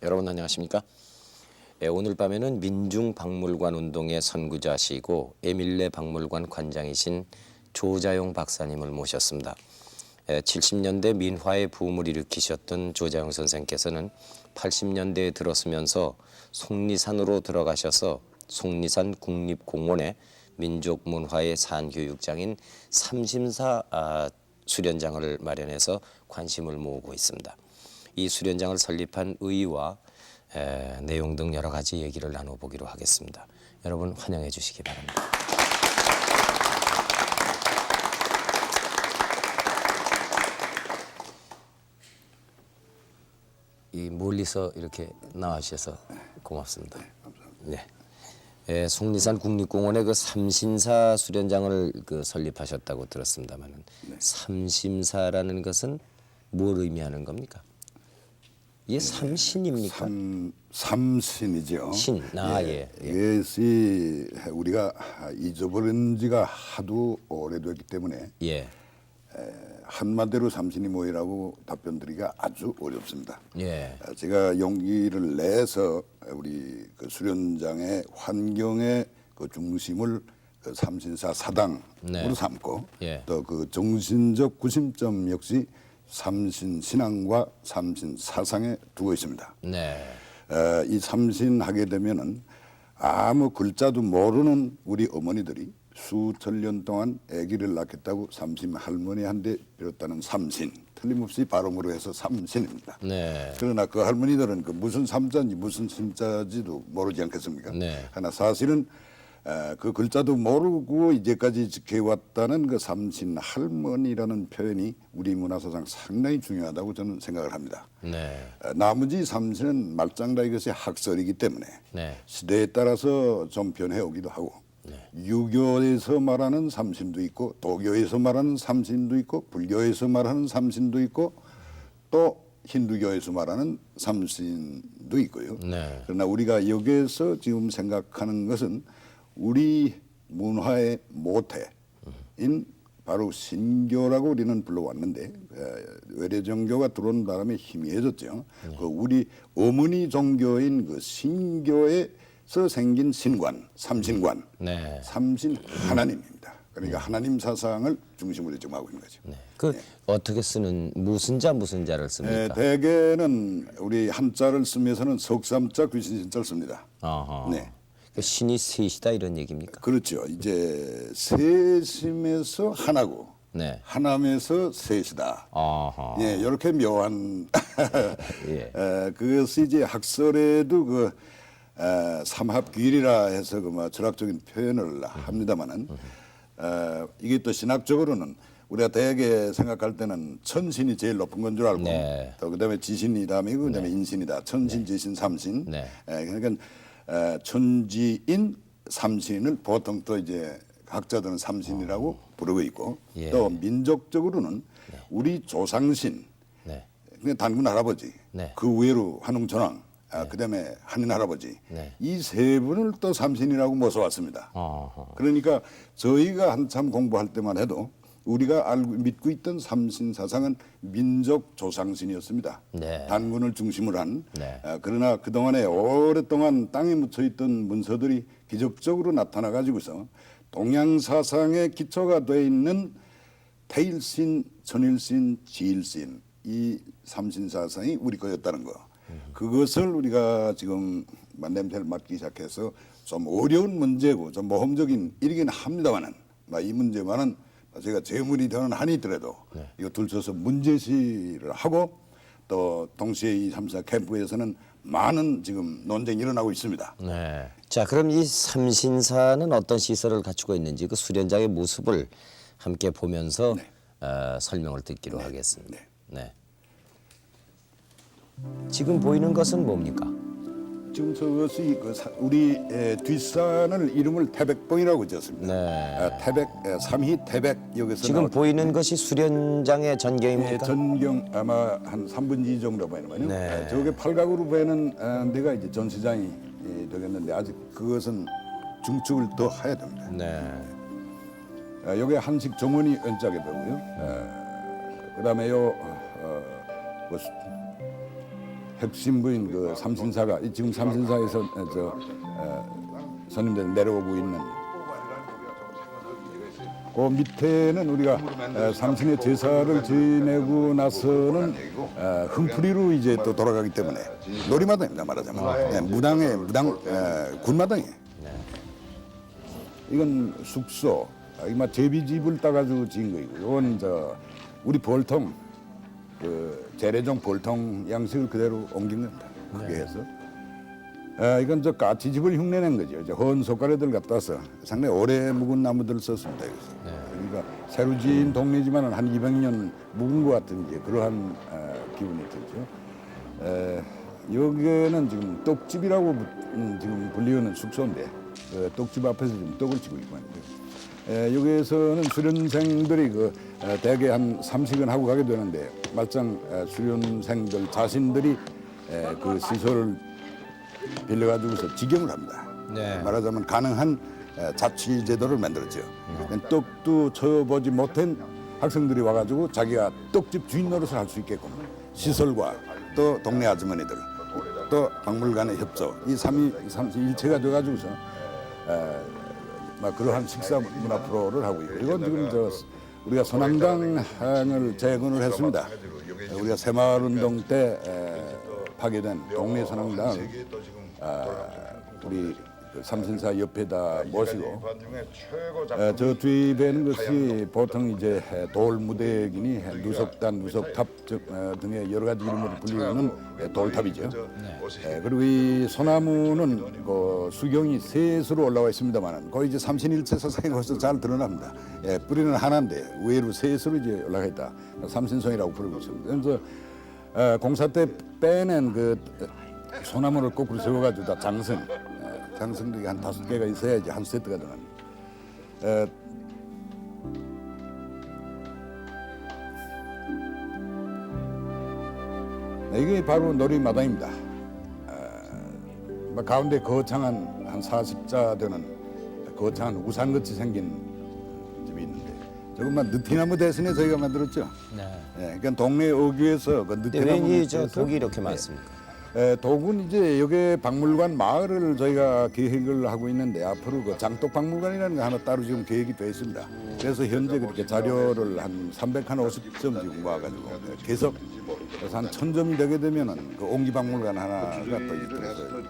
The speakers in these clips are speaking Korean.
여러분 안녕하십니까? 오늘 밤에는 민중박물관 운동의 선구자시고 에밀레 박물관 관장이신 조자용 박사님을 모셨습니다. 70년대 민화의 붐을 일으키셨던 조자용 선생께서는 80년대에 들어서면서 속리산으로 들어가셔서 속리산 국립공원에 민족문화의 산교육장인 삼심사 수련장을 마련해서 관심을 모으고 있습니다. 이 수련장을 설립한 의의와 내용 등 여러 가지 얘기를 나눠보기로 하겠습니다. 여러분 환영해 주시기 바랍니다. 이 멀리서 이렇게 나와주셔서 고맙습니다. 네. 속리산 국립공원에 그 삼심사 수련장을 설립하셨다고 들었습니다만은 삼심사라는 것은 뭘 의미하는 겁니까? 이게 삼신입니까? 삼신이죠. 신, 예. 이것이 우리가 잊어버린 지가 하도 오래됐기 때문에 한마디로 삼신이 뭐라고 답변드리기가 아주 어렵습니다. 제가 용기를 내서 우리 그 수련장의 환경의 그 중심을 그 삼신사 사당으로 삼고 또 그 정신적 구심점 역시 삼신 신앙과 삼신 사상에 두고 있습니다. 이 삼신 하게 되면은 아무 글자도 모르는 우리 어머니들이 수천 년 동안 아기를 낳겠다고 삼신 할머니한테 빌었다는 삼신, 틀림없이 발음으로 해서 삼신입니다. 그러나 그 할머니들은 그 무슨 삼자인지 무슨 신자인지도 모르지 않겠습니까? 하나 사실은 그 글자도 모르고 이제까지 지켜왔다는 그 삼신 할머니라는 표현이 우리 문화사상 상당히 중요하다고 저는 생각을 합니다. 나머지 삼신은 말장다 이것이 학설이기 때문에 시대에 따라서 좀 변해오기도 하고 유교에서 말하는 삼신도 있고 도교에서 말하는 삼신도 있고 불교에서 말하는 삼신도 있고 또 힌두교에서 말하는 삼신도 있고요. 그러나 우리가 여기에서 지금 생각하는 것은 우리 문화의 모태인 바로 신교라고 우리는 불러왔는데 외래종교가 들어온 바람에 희미해졌죠. 그 우리 어머니 종교인 그 신교에서 생긴 신관, 삼신관, 삼신 하나님입니다. 그러니까 하나님 사상을 중심으로 지금 하고 있는 거죠. 어떻게 쓰는 무슨 자를 씁니까? 대개는 우리 한자를 쓰면서는 석삼자 귀신신자를 씁니다. 신이 셋이다 이런 얘기입니까? 그렇죠. 이제 셋임에서 하나고 하나면서 셋이다. 이렇게 묘한 그것이 이제 학설에도 그 삼합귀일이라 해서 그 뭐 철학적인 표현을 합니다만은 이게 또 신학적으로는 우리가 대개 생각할 때는 천신이 제일 높은 건 줄 알고 또 그다음에 지신이 다음이고 그다음에 인신이다. 천신, 지신, 삼신. 그러니까 천지인 삼신을 보통 또 이제 학자들은 삼신이라고 부르고 있고 또 민족적으로는 우리 조상신, 단군 할아버지, 그 외로 한웅전왕, 그다음에 한인 할아버지 이 세 분을 또 삼신이라고 모셔왔습니다. 그러니까 저희가 한참 공부할 때만 해도 우리가 알고 믿고 있던 삼신 사상은 민족 조상신이었습니다. 단군을 중심으로 한. 그러나 그동안에 오랫동안 땅에 묻혀있던 문서들이 기적적으로 나타나가지고서 동양 사상의 기초가 되어 있는 태일신, 천일신, 지일신 이 삼신 사상이 우리 거였다는 거. 그것을 우리가 지금 냄새를 맡기 시작해서 좀 어려운 문제고 좀 모험적인 일이긴 합니다만은 이 문제만은 제가 재물이 되는 한이 있더라도 이거 둘러서 문제시를 하고 또 동시에 이 삼사 캠프에서는 많은 지금 논쟁이 일어나고 있습니다. 자, 그럼 이 삼신사는 어떤 시설을 갖추고 있는지 그 수련장의 모습을 함께 보면서 설명을 듣기로 하겠습니다. 지금 보이는 것은 뭡니까? 지금 저것이 우리 뒷산을 이름을 태백봉이라고 지었습니다. 태백, 삼희 태백 여기서 지금 보이는 것이 수련장의 전경입니까? 전경 아마 한 3분의 2 정도 보이는 저게 팔각으로 보이는 데가 이제 전시장이 되겠는데 아직 그것은 중축을 더 해야 됩니다. 여기 한식 정원이 연짝에 되고요. 그다음에 핵심부인 그 삼신사가 지금 삼신사에서 손님들 내려오고 있는 그 밑에는 우리가 삼신의 제사를 지내고 나서는 흥풀이로 이제 또 돌아가기 때문에 놀이마당입니다 말하자면. 네, 무당 군마당이에요. 이건 숙소, 이마 제비집을 따가지고 지은 거이고, 이건 우리 벌통 그 재래종 벌통 양식을 그대로 옮긴 겁니다. 그게 해서. 이건 까치집을 흉내낸 거죠. 이제 헌 손가락들 갖다 와서 상당히 오래 묵은 나무들을 썼습니다. 여기서. 그러니까 새로 지은 동네지만은 한 200년 묵은 것 같은 이제 그러한 기분이 들죠. 여기는 지금 떡집이라고 지금 불리우는 숙소인데 그 떡집 앞에서 지금 떡을 치고 있고 있는데 여기에서는 수련생들이 대개 한 3식은 하고 가게 되는데 막상 수련생들 자신들이 그 시설을 빌려가지고서 직영을 합니다. 네. 말하자면 가능한 자치제도를 만들었죠. 떡도 쳐보지 못한 학생들이 와가지고 자기가 떡집 주인 노릇을 할 수 있게끔 시설과 또 동네 아주머니들 또 박물관의 협조 이 일체가 돼가지고서 그러한 식사 문화 프로를 하고 있고 이건 지금 우리가 선앙당을 재건을 했습니다. 우리가 새마을운동 때 파괴된 동네 선앙당을 우리 삼신사 옆에다 모시고 저 뒤에는 것이 보통 이제 돌무대기니 누석단, 누석탑 등의 여러 가지 이름으로 불리는 돌탑이죠. 그리고 이 소나무는 그 수경이 셋으로 올라와 있습니다만 거의 이제 삼신일체 서상에 거기서 잘 드러납니다. 뿌리는 하나인데 의외로 셋으로 이제 올라가 있다. 삼신성이라고 부르고 있습니다. 그래서 공사 때 빼낸 그 소나무를 거꾸로 세워가지고 다 장성들이 한 5개가 있어야지 한 세트가 들어갑니다. 이게 바로 놀이마당입니다. 가운데 거창한 한 40자 되는 거창한 우산같이 생긴 집이 있는데 저것만 느티나무 대신에 저희가 만들었죠. 그러니까 동네 어귀에서 그 느티나무 왜 독이 이렇게 많습니까? 독은 이제 여기 박물관 마을을 저희가 계획을 하고 있는데 앞으로 그 장독 박물관이라는 게 하나 따로 지금 계획이 되어 있습니다. 그래서 현재 그렇게 자료를 한 350점 지금 모아가지고 계속 그래서 한 1000점이 되게 되면은 그 옹기 박물관 하나가 또 있어요.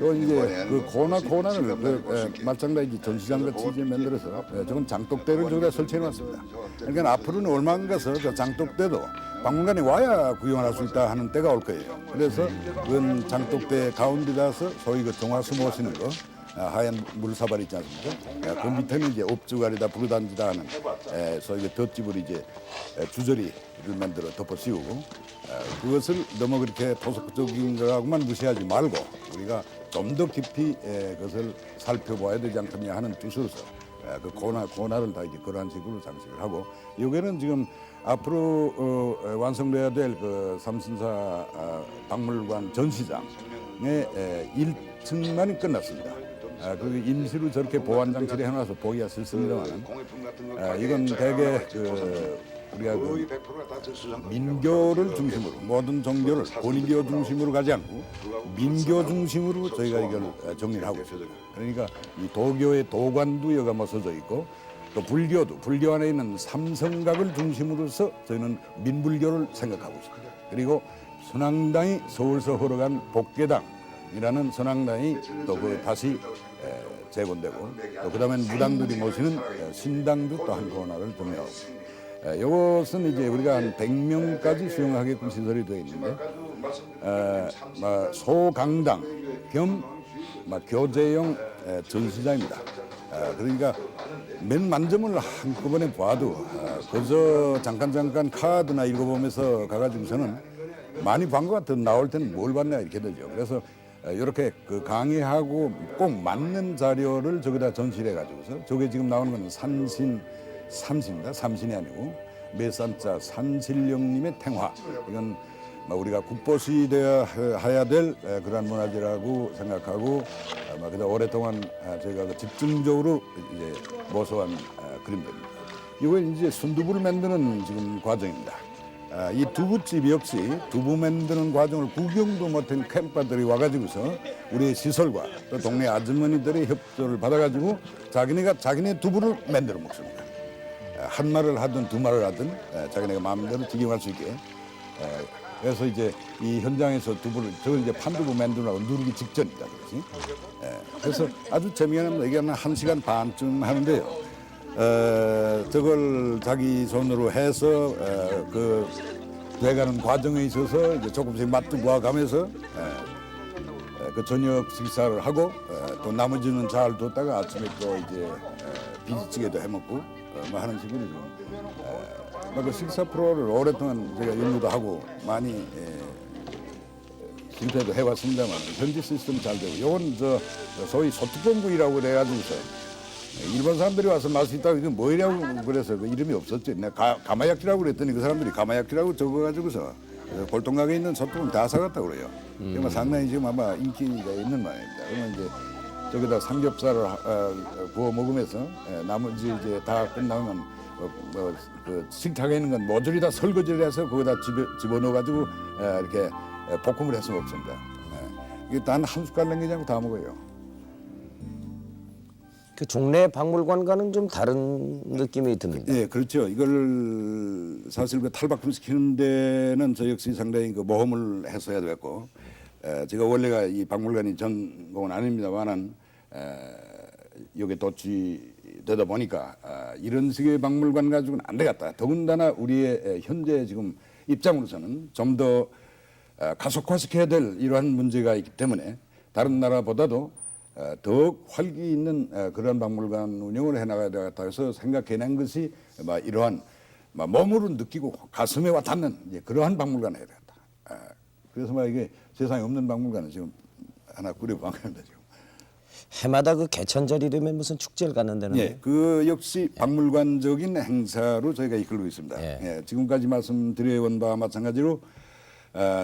또 이제 그 코너를 마찬가지 전시장 같이 이제 만들어서 저건 장독대를 저기다 설치해 놨습니다. 그러니까 앞으로는 얼마간 가서 저 장독대도 박물관에 와야 구경할 수 있다 하는 때가 올 거예요. 그래서 그 장독대 가운데 가서 소위 그 종화수 모시는 거 하얀 물사발 있지 않습니까? 그 밑에는 이제 옵주가리다 부르단지다 하는 소위 그 덧집을 이제 주저리를 만들어 덮어 씌우고 그것을 너무 그렇게 토속적인 거하고만 무시하지 말고 우리가 좀 더 깊이 그것을 살펴봐야 되지 않겠냐 하는 뜻으로서 그 코너를 다 이제 그러한 식으로 장식을 하고 여기는 지금 앞으로 완성돼야 될 그 삼신사 박물관 전시장의 1층만이 끝났습니다. 그리고 임시로 저렇게 보완 장치를 해놔서 보기가 싫습니다만 이건 대개 우리가 민교를 중심으로 모든 종교를 본인교 중심으로 가지 않고 민교 중심으로 저희가 이걸 정리를 하고 있습니다. 그러니까 이 도교의 도관도 여가 모서져 있고 또 불교 안에 있는 삼성각을 중심으로서 저희는 민불교를 생각하고 있습니다. 그리고 선앙당이 서울서 흘러간 복계당이라는 선앙당이 또 다시 재건되고 또 그다음에 무당들이 모시는 신당도 또 한 코너를 정리하고 있습니다. 이것은 이제 우리가 한 100명까지 수용하게끔 시설이 되어 있는데 소강당 겸 교재용 전시장입니다. 그러니까 맨 만점을 한꺼번에 봐도 그저 잠깐 카드나 읽어보면서 가가지고서는 많이 본 것 같아 나올 때는 뭘 봤냐 이렇게 되죠. 그래서 이렇게 그 강의하고 꼭 맞는 자료를 저기다 전시해 가지고서 저게 지금 나오는 건 삼신입니다. 삼신이 아니고 매산자 산신령님의 탱화. 이건 우리가 국보시 되어야 될 그러한 문화재라고 생각하고 그다 오랫동안 저희가 집중적으로 이제 모서한 그림들입니다. 이건 이제 순두부를 만드는 지금 과정입니다. 이 두부집 역시 두부 만드는 과정을 구경도 못한 캠퍼들이 와가지고서 우리 시설과 또 동네 아주머니들의 협조를 받아가지고 자기네 두부를 만들어 먹습니다. 한 마를 하든 두 마를 하든 자기네가 마음대로 튀김할 수 있게. 그래서 이제 이 현장에서 두부를 저걸 이제 판두부 만들라고 누르기 직전이다, 그렇지? 그래서 아주 재미있는 이게 한 1시간 반쯤 하는데요. 저걸 자기 손으로 해서 그 돼가는 과정에 있어서 이제 조금씩 맛도 보아가면서 그 저녁 식사를 하고 또 나머지는 잘 뒀다가 아침에 또 이제 비지찌개도 해먹고 뭐 하는 식으로 그 식사 프로를 오랫동안 제가 연구도 하고 많이 실패도 해왔습니다만 현지 시스템 잘 되고 요건 저 소위 소뚜껑구이라고 그래가지고서 일본 사람들이 와서 맛이 있다고 이게 뭐이라고 그래서 그 이름이 없었지. 내가 가마야키라고 그랬더니 그 사람들이 가마야키라고 적어가지고서 골동각에 있는 소뚜껑 다 사갔다고 그래요. 그러면 상당히 지금 아마 인기가 있는 모양입니다. 그러면 이제 저기다 삼겹살을 구워 먹으면서 나머지 이제 다 끝나면 그 식탁에 있는 건 모조리 다 설거지를 해서 거기다 집어넣어가지고 이렇게 볶음을 해서 먹습니다. 이게 단 한 숟갈 남기지 않고 다 먹어요. 그 종래 박물관과는 좀 다른 느낌이 듭니다. 예, 그렇죠. 이걸 사실 그 탈바꿈 시키는 데는 저 역시 상당히 그 모험을 했어야 됐고, 제가 원래가 이 박물관이 전공은 아닙니다만은 여기 도취되다 보니까 이런 식의 박물관 가지고는 안 되겠다. 더군다나 우리의 현재 지금 입장으로서는 좀 더 가속화시켜야 될 이러한 문제가 있기 때문에 다른 나라보다도 더욱 활기 있는 그런 박물관 운영을 해나가야 되겠다 해서 생각해낸 것이 이러한 몸으로 느끼고 가슴에 와닿는 이제 그러한 박물관을 해야 되겠다. 그래서 이게 세상에 없는 박물관을 지금 하나 꾸려본 겁니다. 지금. 해마다 그 개천절이 되면 무슨 축제를 갖는다는데. 예, 그 역시 박물관적인 행사로 저희가 이끌고 있습니다. 예, 지금까지 말씀드려온 바와 마찬가지로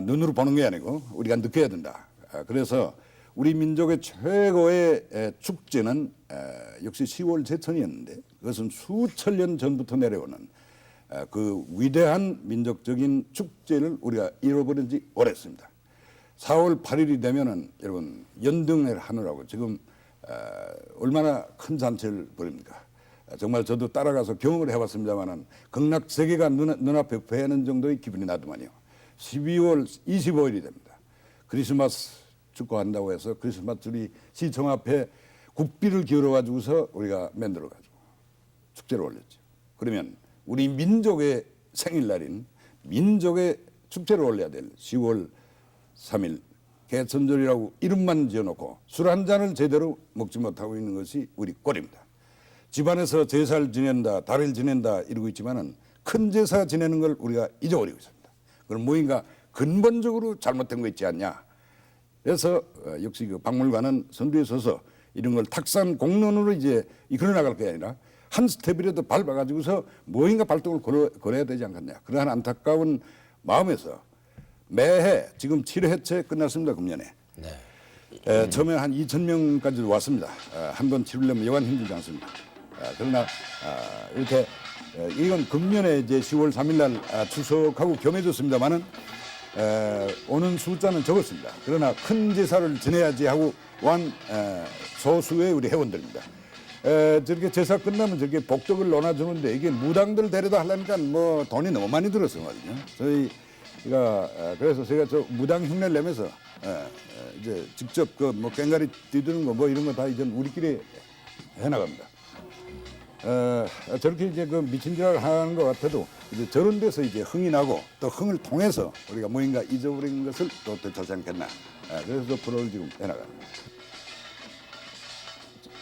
눈으로 보는 게 아니고 우리가 느껴야 된다. 그래서 우리 민족의 최고의 축제는 역시 10월 제천이었는데 그것은 수천 년 전부터 내려오는 그 위대한 민족적인 축제를 우리가 잃어버린 지 오래했습니다. 4월 8일이 되면은 여러분 연등을 하느라고 지금 얼마나 큰 잔치를 벌입니까? 정말 저도 따라가서 경험을 해봤습니다만은 극락 세계가 눈앞에 배는 정도의 기분이 나더만요. 12월 25일이 됩니다. 크리스마스 축구한다고 해서 크리스마스 트리 시청 앞에 국비를 기울여 가지고서 우리가 만들어 가지고 축제를 올렸죠. 그러면 우리 민족의 생일날인 민족의 축제를 올려야 될 10월 3일 개천절이라고 이름만 지어놓고 술 한 잔을 제대로 먹지 못하고 있는 것이 우리 꼴입니다. 집안에서 제사를 지낸다, 달을 지낸다 이러고 있지만은 큰 제사 지내는 걸 우리가 잊어버리고 있습니다. 그럼 뭐인가 근본적으로 잘못된 거 있지 않냐? 그래서 역시 그 박물관은 선두에 서서 이런 걸 탁상 공론으로 이제 이끌어 나갈 게 아니라 한 스텝이라도 밟아가지고서 뭐인가 발동을 걸어야 되지 않겠냐. 그러한 안타까운 마음에서 매해 지금 7회째 끝났습니다. 금년에. 네. 처음에 한 2,000명까지 왔습니다. 한 번 치르려면 여간 힘들지 않습니다. 그러나 이렇게 이건 금년에 이제 10월 3일 날 추석하고 겸해졌습니다만은 오는 숫자는 적었습니다. 그러나 큰 제사를 지내야지 하고 온 소수의 우리 회원들입니다. 저렇게 제사 끝나면 저렇게 복덕을 논아주는데 이게 무당들 데려다 하려니까 뭐 돈이 너무 많이 들었어요. 저희가 그래서 제가 저 무당 흉내를 내면서 이제 직접 그 뭐 꽹가리 뛰드는 거 뭐 이런 거 다 이제 우리끼리 해나갑니다. 저렇게 이제 그 미친 짓을 하는 것 같아도 이제 저런 데서 이제 흥이 나고 또 흥을 통해서 우리가 뭐인가 잊어버린 것을 또 되찾지 않겠나. 그래서 저 프로를 지금 해나갑니다.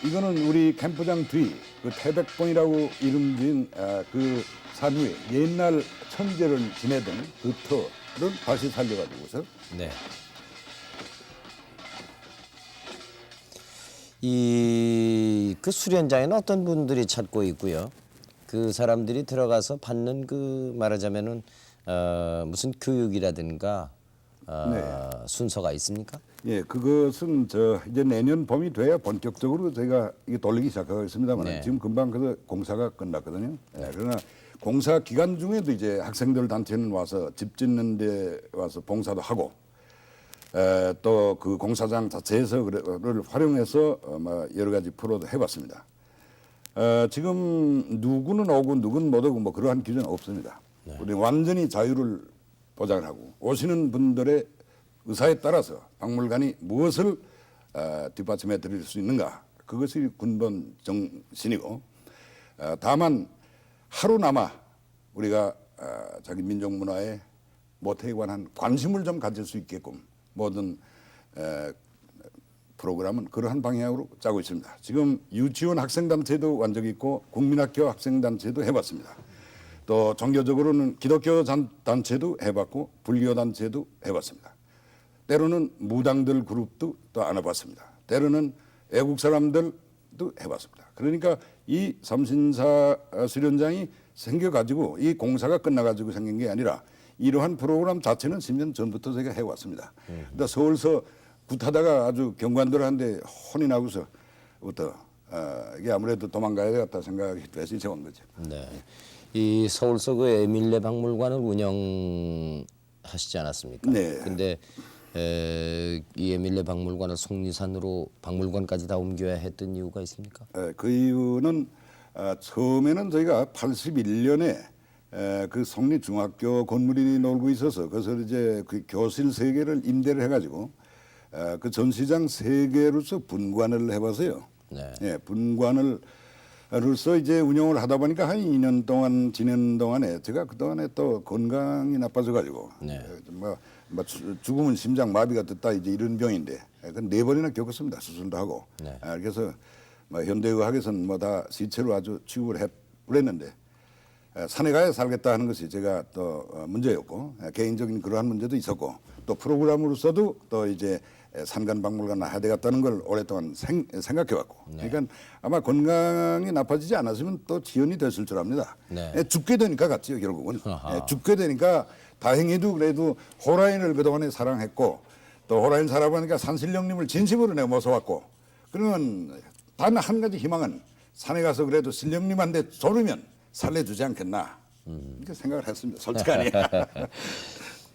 이거는 우리 캠프장 뒤 그 태백봉이라고 이름 지은 그 산 위에 옛날 천재를 지내던 그 터를 다시 살려가지고서 네. 이 그 수련장에는 어떤 분들이 찾고 있고요. 그 사람들이 들어가서 받는 그 말하자면은 무슨 교육이라든가 순서가 있습니까? 예, 그것은 이제 내년 봄이 돼야 본격적으로 저희가 이게 돌리기 시작하겠습니다만 지금 금방 그 공사가 끝났거든요. 그러나 공사 기간 중에도 이제 학생들 단체는 와서 집 짓는 데 와서 봉사도 하고 또 그 공사장 자체에서 그를 활용해서 여러 가지 프로도 해봤습니다. 지금 누구는 오고 누구는 못 오고 뭐 그러한 기준은 없습니다. 네. 우리 완전히 자유를 보장을 하고 오시는 분들의 의사에 따라서 박물관이 무엇을 뒷받침해 드릴 수 있는가, 그것이 근본 정신이고, 다만 하루나마 우리가 자기 민족 문화의 모태에 관한 관심을 좀 가질 수 있게끔 모든 프로그램은 그러한 방향으로 짜고 있습니다. 지금 유치원 학생단체도 완 적이 있고 국민학교 학생단체도 해봤습니다. 또 종교적으로는 기독교 단체도 해봤고 불교 단체도 해봤습니다. 때로는 무당들 그룹도 또 안아봤습니다. 때로는 애국 사람들도 해봤습니다. 그러니까 이 삼신사 수련장이 생겨가지고 이 공사가 끝나가지고 생긴 게 아니라 이러한 프로그램 자체는 10년 전부터 제가 해왔습니다. 근데 서울서 굿하다가 아주 경관들한테 혼이 나고서부터 이게 아무래도 도망가야 되겠다 생각이 돼서 이제 온 거죠. 네. 이 서울서 그 에밀레 박물관을 운영하시지 않았습니까? 네. 근데 이 에밀레 박물관을 속리산으로 박물관까지 다 옮겨야 했던 이유가 있습니까? 그 이유는 처음에는 저희가 81년에 그 속리중학교 건물이 놀고 있어서 그래서 이제 그 교실 3개를 임대를 해가지고 그 전시장 3개로서 분관을 해봐서요. 네. 예, 분관을로서 이제 운영을 하다 보니까 한 2년 동안 지낸 동안에 제가 그 동안에 또 건강이 나빠져가지고 네. 뭐 죽으면 심장 마비가 됐다 이제 이런 병인데 그 4번이나 겪었습니다. 수술도 하고. 네. 그래서 뭐 현대의학에서는 뭐 다 시체로 아주 취급을 해버렸는데 산에 가야 살겠다 하는 것이 제가 또 문제였고 개인적인 그러한 문제도 있었고 또 프로그램으로서도 또 이제 산간박물관 해야 되겠다는 걸 오랫동안 생각해왔고 네. 그러니까 아마 건강이 나빠지지 않았으면 또 지연이 됐을 줄 압니다. 네. 죽게 되니까 갔지요 결국은. 죽게 되니까 다행히도 그래도 호라인을 그동안에 사랑했고 또 호라인 살아보니까 산신령님을 진심으로 내가 모셔왔고 그러면 단 한 가지 희망은 산에 가서 그래도 신령님한테 조르면 살려주지 않겠나 이렇게 생각을 했습니다. 솔직하니.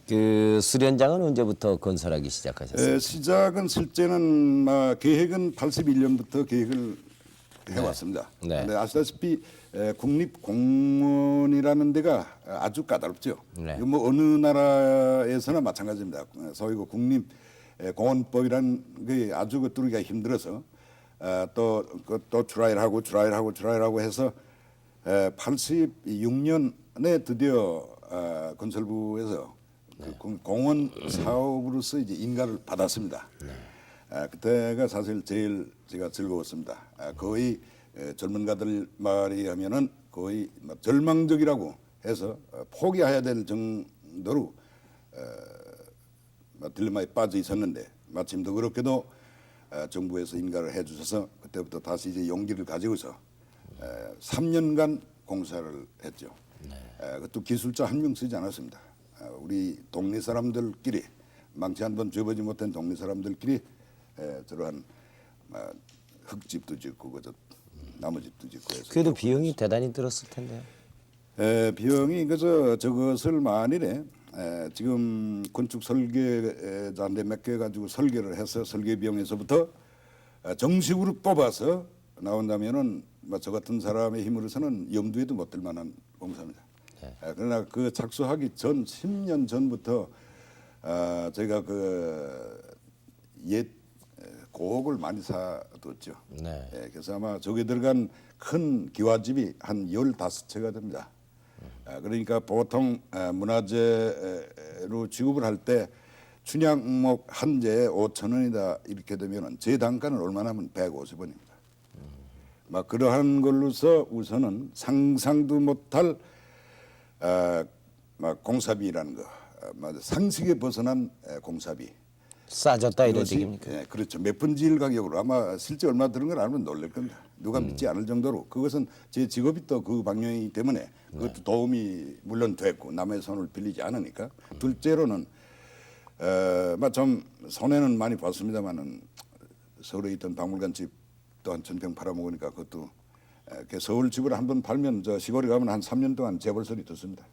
그 수련장은 언제부터 건설하기 시작하셨어요? 시작은 실제는 계획은 81년부터 계획을 해왔습니다. 네. 네. 아시다시피 국립공원이라는 데가 아주 까다롭죠. 네. 뭐 어느 나라에서나 마찬가지입니다. 소위 그 국립공원법이라는 게 아주 그 뚫기가 힘들어서 또 트라이하고 해서 86년에 드디어 건설부에서 네. 그 공원 사업으로서 이제 인가를 받았습니다. 네. 그때가 사실 제일 제가 즐거웠습니다. 거의 전문가들 말이 하면은 거의 절망적이라고 해서 포기해야 될 정도로 딜레마에 빠져 있었는데 마침 더 그렇게도 정부에서 인가를 해주셔서 그때부터 다시 이제 용기를 가지고서 3년간 공사를 했죠. 네. 그것도 기술자 한 명 쓰지 않았습니다. 우리 동네 사람들끼리 망치 한 번 줘보지 못한 동네 사람들끼리 저러한 흙집도 짓고 그저 나무집도 짓고 해서 그래도 비용이 대단히 들었을 텐데요. 비용이 그저 저것을 만일에 지금 건축 설계자인데 몇 개 가지고 설계를 해서 설계 비용에서부터 정식으로 뽑아서 나온다면은 저 같은 사람의 힘으로서는 염두에도 못 들 만한 공사입니다. 네. 그러나 그 착수하기 전 10년 전부터 저희가 그 옛 고옥을 많이 사뒀죠. 네. 그래서 아마 저기 들어간 큰 기와집이 한 15채가 됩니다. 그러니까 보통 문화재로 취급을 할 때 춘향목 한 재에 5,000원이다 이렇게 되면은 제 단가는 얼마나 하면 150원입니다. 막 그러한 걸로서 우선은 상상도 못할 막 공사비라는 거, 상식에 벗어난 공사비. 싸졌다 이런 얘기입니까? 네, 그렇죠. 몇 분지일 가격으로 아마 실제 얼마 들은 걸 알면 놀랄 겁니다. 누가 믿지 않을 정도로 그것은 제 직업이 또 그 방향이기 때문에 그것도 도움이 물론 됐고 남의 손을 빌리지 않으니까. 둘째로는 좀 손해는 많이 봤습니다만은 서울에 있던 박물관 집 또한 1,000평 팔아먹으니까 그것도 그 서울 집을 한번 팔면 저 시골에 가면 한 3년 동안 재벌설이 듣습니다.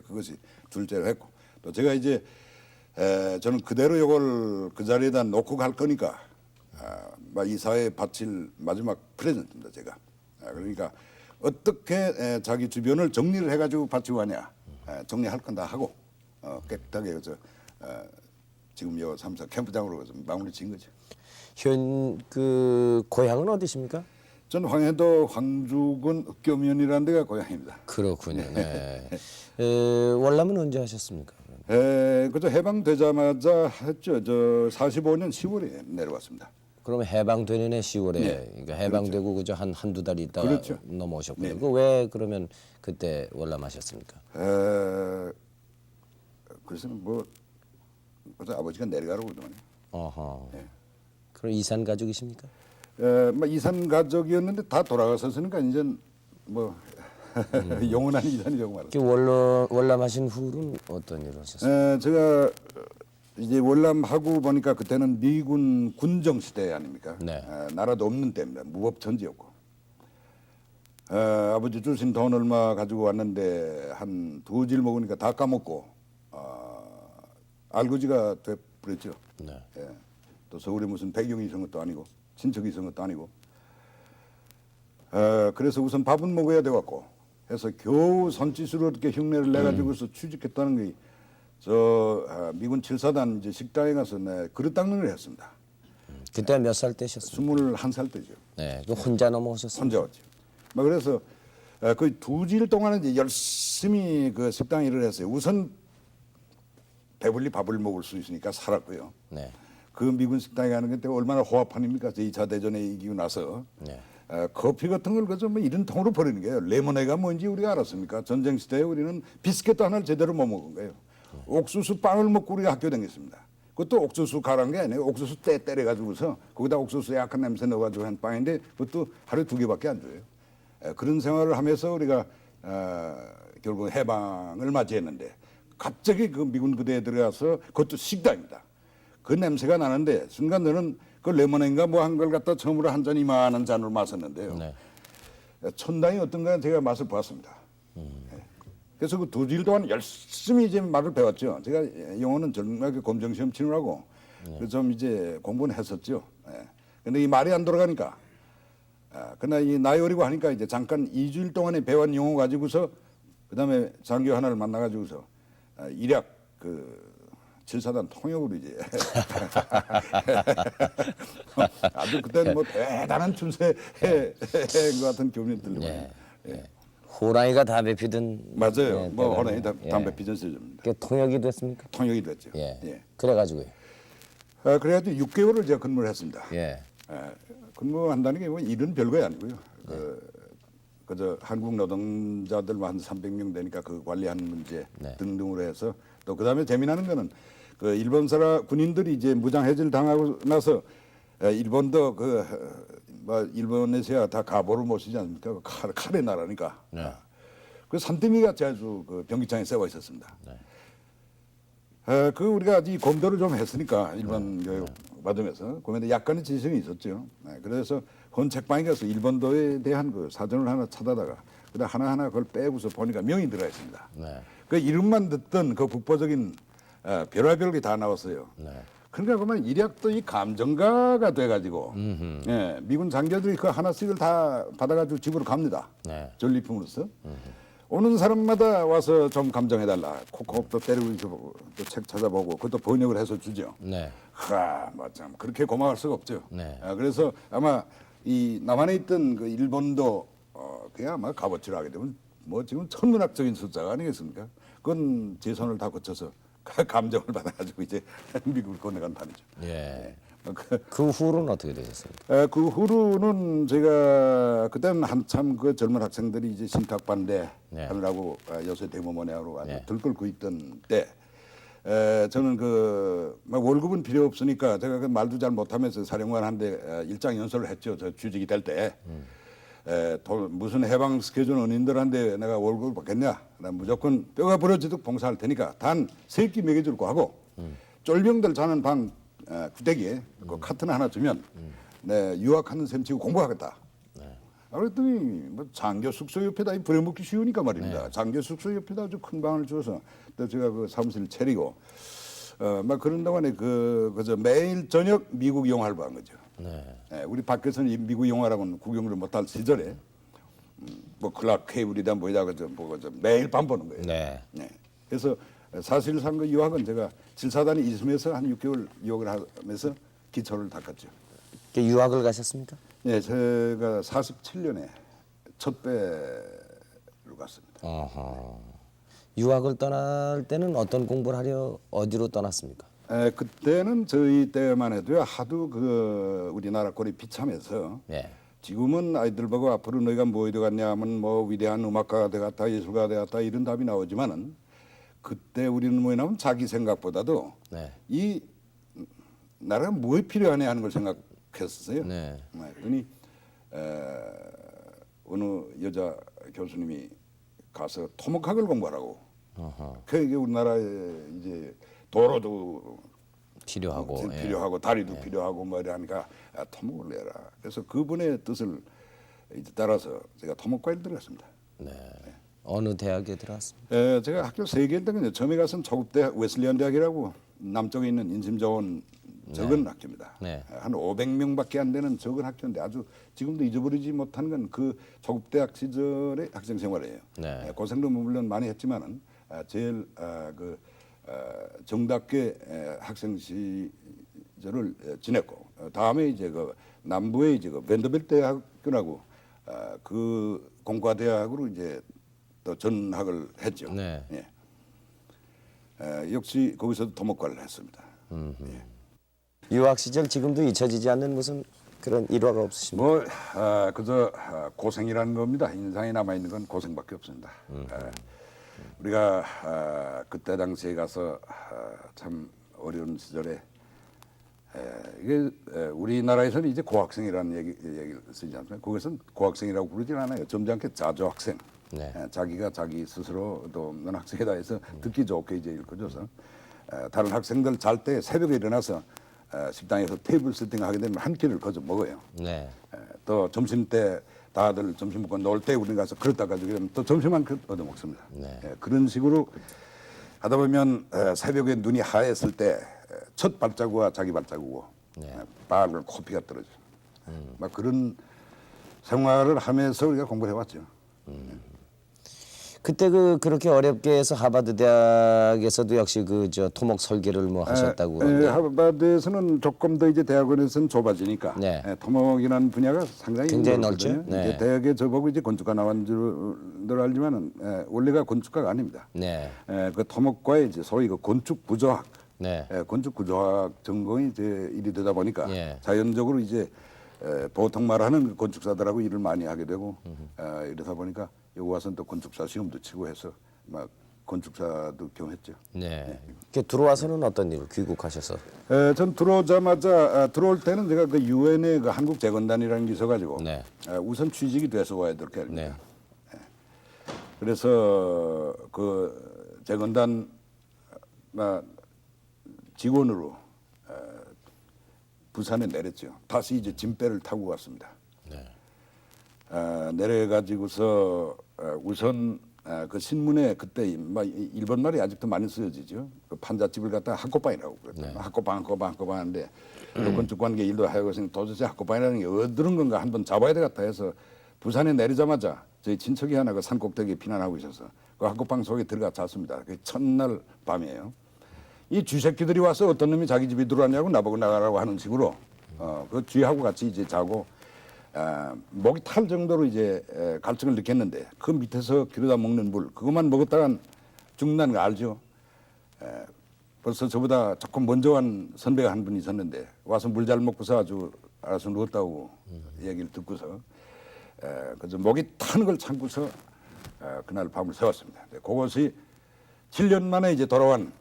그것이 둘째로 했고 또 제가 이제 저는 그대로 이걸 그 자리에다 놓고 갈 거니까 이 사회에 바칠 마지막 프레젠트입니다. 제가 그러니까 어떻게 자기 주변을 정리를 해가지고 바치고 가냐 정리할 건 다 하고 깨끗하게 지금 요 3사 캠프장으로 가서 마무리 지은 거죠. 현 그 고향은 어디십니까? 전 황해도 황주군 읍교면이라는 데가 고향입니다. 그렇군요. 네. 월남은 언제 하셨습니까? 그저 해방되자마자 했죠. 저 45년 10월에 내려왔습니다. 그러면 해방되는 해 10월에 네. 그러니까 해방되고 그저 한두 달 있다가 그렇죠. 넘어오셨군요. 네. 그 왜 그러면 그때 월남하셨습니까? 그래서 그래서 아버지가 내려가라고 그러더만요. 어허. 네. 그럼 이산 가족이십니까? 이산 가족이었는데 다 돌아가셨으니까 이제 영원한 이산이라고 말합니다. 그 월남하신 후는 어떤 일을 하셨어요? 제가 이제 월남하고 보니까 그때는 미군 군정 시대 아닙니까? 네. 나라도 없는 때입니다. 무법천지였고. 아버지 주신 돈 얼마 가지고 왔는데 한 두 질 먹으니까 다 까먹고 알거지가 돼버렸죠. 네. 예. 또 서울에 무슨 배경이 있는 것도 아니고 친척이 있는 것도 아니고. 그래서 우선 밥은 먹어야 돼갖고 해서 겨우 손짓으로 이렇게 흉내를 내가지고서 취직했다는 게 미군 7사단 이제 식당에 가서 그릇 닦는 걸 했습니다. 그때 몇 살 때셨습니까? 21살 때죠. 네. 그 혼자 넘어오셨어요? 혼자 왔죠. 그래서 거의 두 질 동안은 이제 열심히 그 식당 일을 했어요. 우선 배불리 밥을 먹을 수 있으니까 살았고요. 네. 그 미군 식당에 가는 게 얼마나 호합판입니까? 2차 대전에 이기고 나서. 네. 커피 같은 걸 그저 이런 통으로 버리는 거예요. 레모네가 뭔지 우리가 알았습니까? 전쟁 시대에 우리는 비스켓도 하나를 제대로 못 먹은 거예요. 옥수수 빵을 먹고 우리가 학교 다녔습니다. 그것도 옥수수 가란 게 아니에요. 옥수수 때려가지고서 거기다 옥수수 약한 냄새 넣어가지고 한 빵인데 그것도 하루에 2개밖에 안 줘요. 그런 생활을 하면서 우리가 결국 해방을 맞이했는데 갑자기 그 미군 부대에 들어가서 그것도 식당입니다. 그 냄새가 나는데 순간 너는 그 레모네인가 뭐 한 걸 갖다 처음으로 한 잔 이만한 잔으로 마셨는데요. 네. 천당이 어떤가 제가 맛을 보았습니다. 그래서 그 두 질 동안 열심히 이제 말을 배웠죠. 제가 영어는 정말 검정시험 치느라고 그래서 좀 이제 공부는 했었죠. 근데 이 말이 안 돌아가니까 그러나 이 나이 어리고 하니까 이제 잠깐 2주일 동안에 배운 영어 가지고서 그다음에 장교 하나를 만나가지고서 일약 그 7사단 통역으로 이제 아주 그때는 뭐 대단한 춘세인 것 같은 교훈이 들리고. 네. 네. 호랑이가 담배 피든 맞아요. 네, 뭐 호랑이 예. 담배 피던 시절입니다. 그 통역이 됐습니까? 통역이 됐죠. 예. 예. 그래가지고요. 그래가지고 6개월을 제가 근무를 했습니다. 예. 근무한다는 게 뭐 일은 별거 아니고요. 그저 한국 노동자들 한 300명 되니까 그 관리하는 문제 네. 등등으로 해서 또 그다음에 재미나는 거는 그 일본 사람 군인들이 이제 무장 해제를 당하고 나서 일본도 뭐 일본에서야 다 가보를 못 쓰지 않습니까? 칼의 나라니까. 네. 그 산더미가 아주 그 병기장에 세워 있었습니다. 네. 그 우리가 이 검도를 좀 했으니까 일본 교육 받으면서 그런데 약간의 지성이 있었죠. 그래서 본 책방에 가서 일본도에 대한 그 사전을 하나 찾아다가 그다음 하나하나 그걸 빼고서 보니까 명이 들어 있습니다. 네. 그 이름만 듣던 그 북부적인 별의별 게 다 나왔어요. 네. 그러니까 그러면 일약도 이 감정가가 돼가지고 미군 장교들이 그 하나씩을 다 받아가지고 집으로 갑니다. 네. 전리품으로서. 오는 사람마다 와서 좀 감정해달라. 콕콕 또 때리고 또 책 찾아보고 그것도 번역을 해서 주죠. 네. 참 그렇게 고마울 수가 없죠. 네. 그래서 아마 이 남한에 있던 그 일본도 그게 아마 값어치를 하게 되면 뭐 지금 천문학적인 숫자가 아니겠습니까? 그건 제 손을 다 거쳐서 감정을 받아가지고 이제 미국을 건너간 판이죠. 예. 그 후로는 어떻게 되셨습니까? 그 후로는 제가 그때는 한참 그 젊은 학생들이 이제 신탁반대 네. 하느라고 요새 대모모네하러 아주 네. 들끓고 있던 때 저는 막 월급은 필요 없으니까 제가 그 말도 잘 못하면서 사령관 한데 일장 연설을 했죠. 저 취직이 될 때. 무슨 해방 스케줄 은인들한테 내가 월급을 받겠냐? 난 무조건 뼈가 부러지도록 봉사할 테니까 단 3끼 먹여줄 거 하고 쫄병들 자는 방 구대기에 그 카트나 하나 주면 내 유학하는 셈 치고 공부하겠다. 그랬더니 뭐 장교 숙소 옆에다 부려먹기 쉬우니까 말입니다. 네. 장교 숙소 옆에다 아주 큰 방을 줘서 또 제가 그 사무실을 차리고 막 그런 동안에 그저 매일 저녁 미국 영화를 본 거죠. 네. 예, 우리 밖에서는 이 미국 영화라고는 구경을 못할 시절에 뭐 클락 케이블이다 뭐이다 그저 매일 밤 보는 거예요. 네. 네. 그래서 사실상 그 유학은 제가 질사단에 있으면서 한 6개월 유학을 하면서 기초를 닦았죠. 유학을 가셨습니까? 네, 제가 47년에 첫 배로 갔습니다. 어허. 유학을 떠날 때는 어떤 공부를 하려 어디로 떠났습니까? 그때는 저희 때만 해도요 하도 그 우리나라 꼴이 비참해서 네. 지금은 아이들 보고 앞으로 너희가 뭐 되겠냐 하면 뭐 위대한 음악가가 되겠다 예술가가 되겠다 이런 답이 나오지만은 그때 우리는 뭐냐면 자기 생각보다도 네. 이 나라가 뭐에 필요하냐 하는 걸 생각했었어요. 네. 그러니 어느 여자 교수님이 가서 토목학을 공부하라고. 어허. 그게 우리나라에 이제 도로도 필요하고. 예. 필요하고 다리도 필요하고 뭐 이러니까 토목을 내라. 그래서 그분의 뜻을 이제 따라서 제가 토목과를 들어갔습니다. 네. 어느 대학에 들어갔습니까? 제가 학교 3개인데 처음에 가서는 조국대학 웨슬리안 대학이라고 남쪽에 있는 인심 좋은 적은 학교입니다. 네. 한 500명밖에 안 되는 적은 학교인데 아주 지금도 잊어버리지 못한 건 그 조국대학 시절의 학생 생활이에요. 네. 고생도 물론 많이 했지만은 제일 정답게 학생 시절을 지냈고 다음에 이제 그 남부의 이제 그 밴더빌트 대학교라고 그 공과 대학으로 이제 또 전학을 했죠. 네. 예. 역시 거기서도 토목과를 했습니다. 예. 유학 시절 지금도 잊혀지지 않는 무슨 그런 일화가 없으십니까? 뭐 그저 고생이라는 겁니다. 인상에 남아 있는 건 고생밖에 없습니다. 우리가 그때 당시에 가서 참 어려운 시절에 이게 우리나라에서는 이제 고학생이라는 얘기를 쓰지 않습니까? 거기서는 고학생이라고 부르진 않아요. 점잖게 자조학생. 네. 자기가 자기 스스로도 없는 학생이다 해서 듣기 좋게 이제 읽어줘서 다른 학생들 잘 때 새벽에 일어나서 식당에서 테이블 세팅하게 되면 한 끼를 거저 먹어요. 네. 또 점심 때 다들 점심 먹고 놀 때 우리 가서 그릇 닦아주게 되면 또 점심 한 그릇 얻어 먹습니다. 네. 그런 식으로 하다 보면 새벽에 눈이 하였을 때 첫 발자국과 자기 발자국고 발을 코피가 떨어져. 막 그런 생활을 하면서 우리가 공부를 해왔죠. 그때 그렇게 어렵게 해서 하버드 대학에서도 역시 그 저 토목 설계를 뭐 하셨다고 그러는데. 하버드에서는 조금 더 이제 대학원에서는 좁아지니까 네. 토목이라는 분야가 상당히 굉장히 넓거든요. 넓죠. 네. 이제 대학에 저보고 이제 건축가 나온 줄들 알지만은 원래가 건축가가 아닙니다. 네. 그 토목과의 이제 소위 그 건축 구조학, 네. 건축 구조학 전공이 이제 일이 되다 보니까 예. 자연적으로 이제 보통 말하는 그 건축사들하고 일을 많이 하게 되고 이러다 보니까 여기 와서는 또 건축사 시험도 치고 해서 막 건축사도 경했죠. 네. 이렇게 들어와서는 어떤 일을 귀국하셔서? 전 들어오자마자 들어올 때는 제가 그 유엔의 그 한국 재건단이라는 게 있어가지고 네. 우선 취직이 돼서 와야 될 게 아닙니까? 네. 그래서 그 재건단 직원으로 부산에 내렸죠. 다시 이제 짐배를 타고 갔습니다. 네. 내려가지고서 우선 그 신문에 그때 일본 말이 아직도 많이 쓰여지죠. 그 판잣집을 갖다가 학고방이라고 그랬어요. 학고방 하는데 또 건축관계 일도 하고 있으니 도대체 학고방이라는 게 어디는 건가 한번 잡아야 되겠다 해서 부산에 내리자마자 저희 친척이 하나 그 산꼭대기에 피난하고 있어서 그 학고방 속에 들어가 잤습니다. 그 첫날 밤이에요. 이 쥐새끼들이 와서 어떤 놈이 자기 집에 들어왔냐고 나보고 나가라고 하는 식으로 그 쥐하고 같이 이제 자고 목이 탈 정도로 이제 갈증을 느꼈는데 그 밑에서 기르다 먹는 물 그것만 먹었다간 죽는다는 거 알죠. 벌써 저보다 조금 먼저 간 선배가 한 분 있었는데 와서 물 잘 먹고서 아주 알아서 누웠다고 얘기를 듣고서 그래서 목이 타는 걸 참고서 그날 밤을 새웠습니다. 그것이 7년 만에 이제 돌아온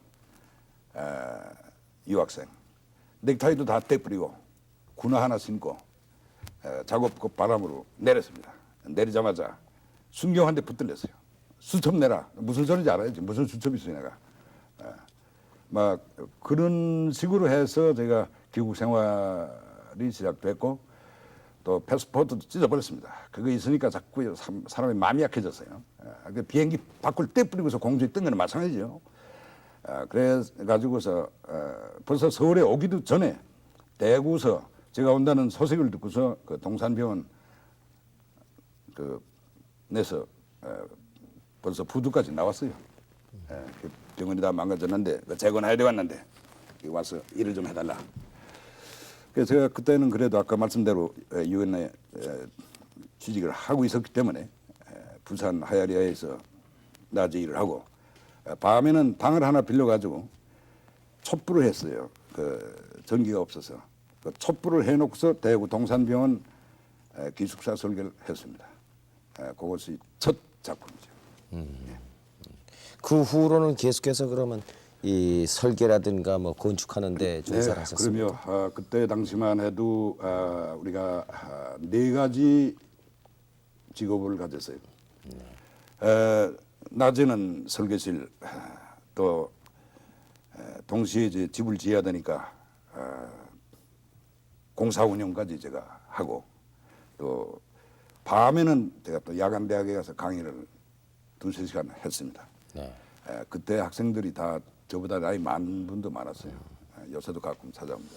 유학생 넥타이도 다 떼버리고 군화 하나 신고 작업복 바람으로 내렸습니다. 내리자마자 순경 한 대 붙들렸어요. 수첩 내라. 무슨 소리인지 알아야지. 무슨 수첩이 있어요 내가. 막 그런 식으로 해서 제가 귀국 생활이 시작됐고 또 또 패스포트도 찢어버렸습니다. 그거 있으니까 자꾸 사람의 마음이 약해졌어요. 그 비행기 밖을 떼뿌리고서 공중에 뜬 거는 마찬가지죠. 그래 가지고서 벌써 서울에 오기도 전에 대구서 제가 온다는 소식을 듣고서 그 동산병원 그 내서 벌써 부두까지 나왔어요. 그 병원이 다 망가졌는데 그 재건해야 돼 왔는데 와서 일을 좀 해달라. 그래서 제가 그때는 그래도 아까 말씀대로 유엔에 취직을 하고 있었기 때문에 부산 하야리아에서 낮에 일을 하고 밤에는 방을 하나 빌려가지고 촛불을 했어요. 그 전기가 없어서 그 촛불을 해놓고서 대구 동산병원 기숙사 설계를 했습니다. 그것이 첫 작품이죠. 그 후로는 계속해서 그러면 이 설계라든가 뭐 건축하는데 종사를 하셨습니까? 그러면 그때 당시만 해도 우리가 네 가지 직업을 가졌어요. 낮에는 설계실 또 동시에 이제 집을 지어야 되니까 공사 운영까지 제가 하고 또 밤에는 제가 또 야간 대학에 가서 강의를 2~3시간 했습니다. 네. 그때 학생들이 다 저보다 나이 많은 분도 많았어요. 요새도 가끔 찾아옵니다.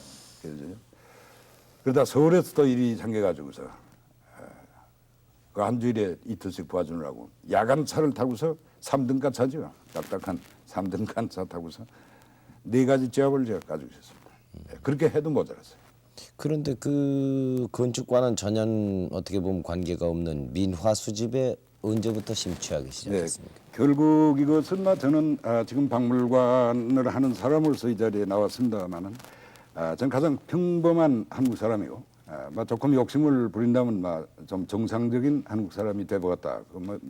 그러다 서울에서 또 일이 생겨가지고서 그 한 주일에 이틀씩 도와주느라고 야간차를 타고서 3등간 차죠. 딱딱한 3등간 차 타고서 네 가지 제업을 제가 가지고 있었습니다. 그렇게 해도 모자랐어요. 그런데 그 건축과는 전혀 어떻게 보면 관계가 없는 민화 수집에 언제부터 심취하기 시작했습니까? 결국 이것은 저는 지금 박물관을 하는 사람으로서 이 자리에 나왔습니다만은 저는 가장 평범한 한국 사람이고 조금 욕심을 부린다면 좀 정상적인 한국 사람이 되보았다. 그건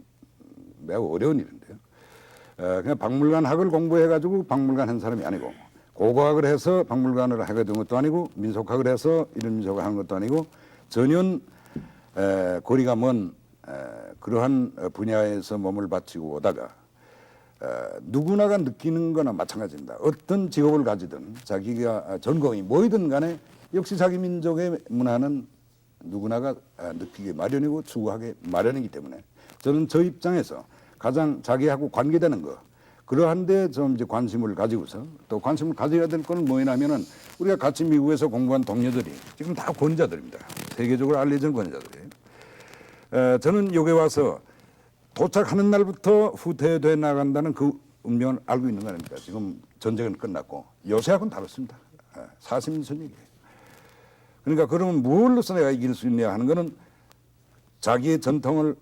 매우 어려운 일인데요. 그냥 박물관 학을 공부해가지고 박물관 한 사람이 아니고 고고학을 해서 박물관을 하게 된 것도 아니고 민속학을 해서 이런 민속을 하는 것도 아니고 전혀 거리가 먼 그러한 분야에서 몸을 바치고 오다가 누구나가 느끼는 거나 마찬가지입니다. 어떤 직업을 가지든 자기가 전공이 뭐이든 간에 역시 자기 민족의 문화는 누구나가 느끼기 마련이고 추구하기 마련이기 때문에 저는 저 입장에서 가장 자기하고 관계되는 거 그러한데 좀 이제 관심을 가지고서 또 관심을 가져야 될 거는 뭐냐면은 우리가 같이 미국에서 공부한 동료들이 지금 다 권위자들입니다. 세계적으로 알려진 권위자들이에요. 저는 여기 와서 도착하는 날부터 후퇴돼 나간다는 그 운명을 알고 있는 거 아닙니까? 지금 전쟁은 끝났고 요새하고는 다릅니다. 40년 전 얘기예요. 그러니까 그러면 무엇으로서 내가 이길 수 있냐 하는 거는 자기의 전통을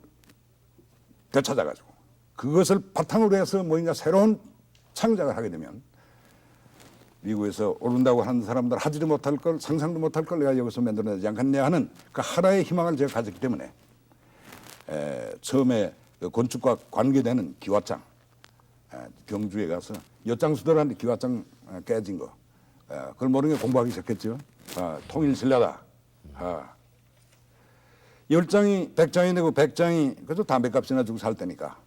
되찾아가지고 그것을 바탕으로 해서 뭔가 새로운 창작을 하게 되면 미국에서 오른다고 하는 사람들 하지도 못할 걸 상상도 못할 걸 내가 여기서 만들어내지 않겠냐 하는 그 하나의 희망을 제가 가졌기 때문에 처음에 그 건축과 관계되는 기와장 경주에 가서 엿장수들한테 기와장 깨진 거 그걸 모르는 게 공부하기 시작했죠. 통일신라다. 10장이 100장이 되고 100장이 그래도 담배값이나 주고 살 테니까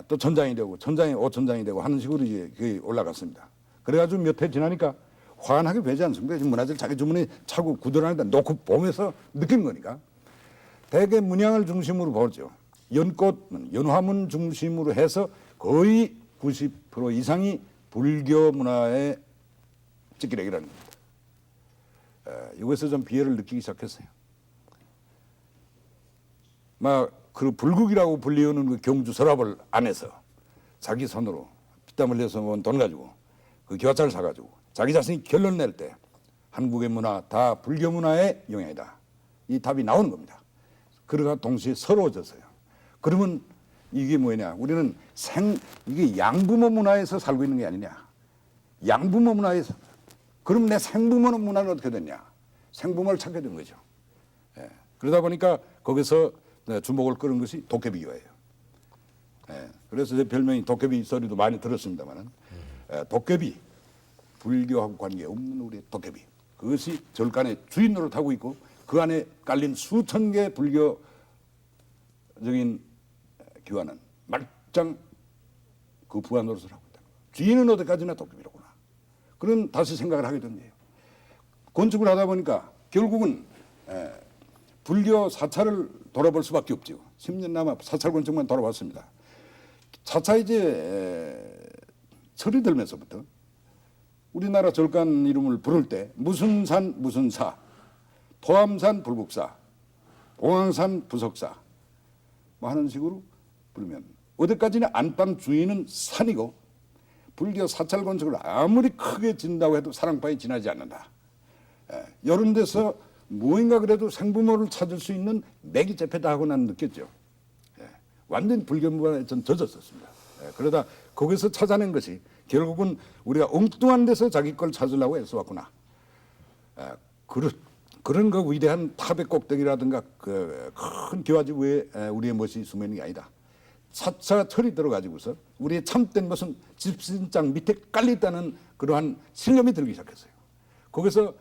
또 1000장이 되고 1000장이 5000장이 되고 하는 식으로 이제 그게 올라갔습니다. 그래가지고 몇 해 지나니까 화환하게 되지 않습니까? 지금 문화재를 자기 주머니에 차고 구들하는데 놓고 보면서 느낀 거니까 대개 문양을 중심으로 보죠. 연꽃, 연화문 중심으로 해서 거의 90% 이상이 불교 문화의 찌끄레기라는 겁니다. 이것에서 좀 비애를 느끼기 시작했어요. 그 불국이라고 불리우는 그 경주 서랍을 안에서 자기 손으로 피땀 흘려서 모은 돈 가지고 그 교화차를 사가지고 자기 자신이 결론 낼 때 한국의 문화 다 불교 문화의 영향이다. 이 답이 나오는 겁니다. 그러가 동시에 서러워졌어요. 그러면 이게 뭐냐? 우리는 이게 양부모 문화에서 살고 있는 게 아니냐? 양부모 문화에서. 그럼 내 생부모 문화는 어떻게 됐냐? 생부모를 찾게 된 거죠. 그러다 보니까 거기서 주목을 끌은 것이 도깨비교예요. 그래서 제 별명이 도깨비 소리도 많이 들었습니다만은 도깨비 불교하고 관계없는 우리 도깨비 그것이 절간의 주인 노릇하고 있고 그 안에 깔린 수천 개의 불교적인 기와는 말짱 그 부하 노릇을 하고 있다. 주인은 어디까지나 도깨비로구나. 그런 다시 생각을 하게 된대요. 건축을 하다 보니까 결국은 불교 사찰을 돌아볼 수밖에 없죠. 10년 남아 사찰 건축만 돌아봤습니다. 차차 이제 철이 들면서부터 우리나라 절간 이름을 부를 때 무슨 산 무슨 사, 토암산 불국사, 봉황산 부석사 뭐 하는 식으로 부르면 어디까지나 안방 주인은 산이고 불교 사찰 건축을 아무리 크게 짓는다고 해도 사랑방이 지나지 않는다. 이런 데서 무엇인가 그래도 생부모를 찾을 수 있는 맥이 잡혔다 하고 나는 느꼈죠. 완전 불교문화에 전 젖었었습니다. 그러다 거기서 찾아낸 것이 결국은 우리가 엉뚱한 데서 자기 걸 찾으려고 애써왔구나. 그런 그 위대한 탑의 꼭대기라든가 그 큰 기와집 위에 우리의 멋이 숨어 있는 게 아니다. 차차 철이 들어가지고서 우리의 참된 것은 집신장 밑에 깔려있다는 그러한 신념이 들기 시작했어요. 거기서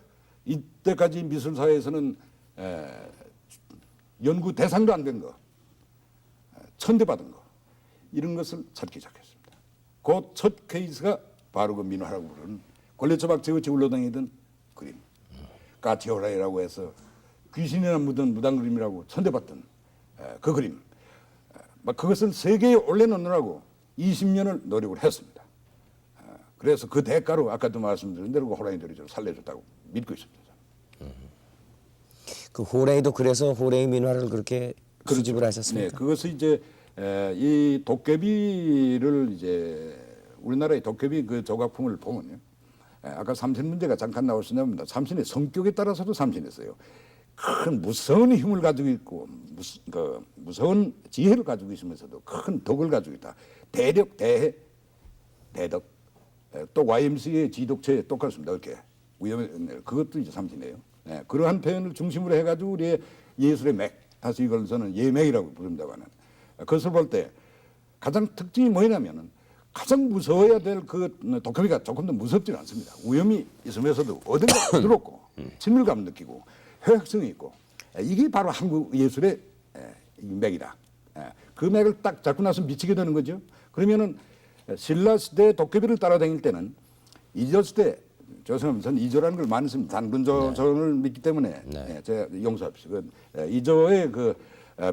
이때까지 미술사에서는 연구 대상도 안 된 거, 천대받은 거 이런 것을 찾기 시작했습니다. 그 첫 케이스가 바로 그 민화라고 부르는 권례초박 제우치 울러다니던 그림, 까티오라이라고 해서 귀신이나 묻은 무당 그림이라고 천대받던 그 그림, 그것을 세계에 올려놓느라고 20년을 노력을 했습니다. 그래서 그 대가로 아까도 말씀드린 대로 호랑이들이 저를 살려줬다고 믿고 있습니다. 그 호랭이도 그래서 호랭이 민화를 그렇게 수집을 하셨습니까? 네, 그것이 이제 이 도깨비를 이제 우리나라의 도깨비 그 조각품을 보면요. 아까 삼신 문제가 잠깐 나왔었냐면 삼신의 성격에 따라서도 삼신했어요. 큰 무서운 힘을 가지고 있고 무서운 지혜를 가지고 있으면서도 큰 덕을 가지고 있다. 대력, 대해, 대덕. 또 YMCA의 지독체 똑같습니다. 이렇게 그것도 이제 삼신이에요. 그러한 표현을 중심으로 해가지고 우리의 예술의 맥, 다시 이걸 저는 예맥이라고 부릅니다만은 그것을 볼 때 가장 특징이 뭐냐면은 가장 무서워야 될 그 도깨비가 조금 더 무섭지는 않습니다. 위험이 있으면서도 어딘가 부드럽고 친밀감 느끼고 효약성이 있고 이게 바로 한국 예술의 맥이다. 그 맥을 딱 잡고 나서 미치게 되는 거죠. 그러면은 신라 시대 도깨비를 따라다닐 때는 이조 시대 죄송합니다. 저는 이조라는 걸 많이 씁니다. 단군조선을 믿기 때문에 제가 용서합시다. 이조의 그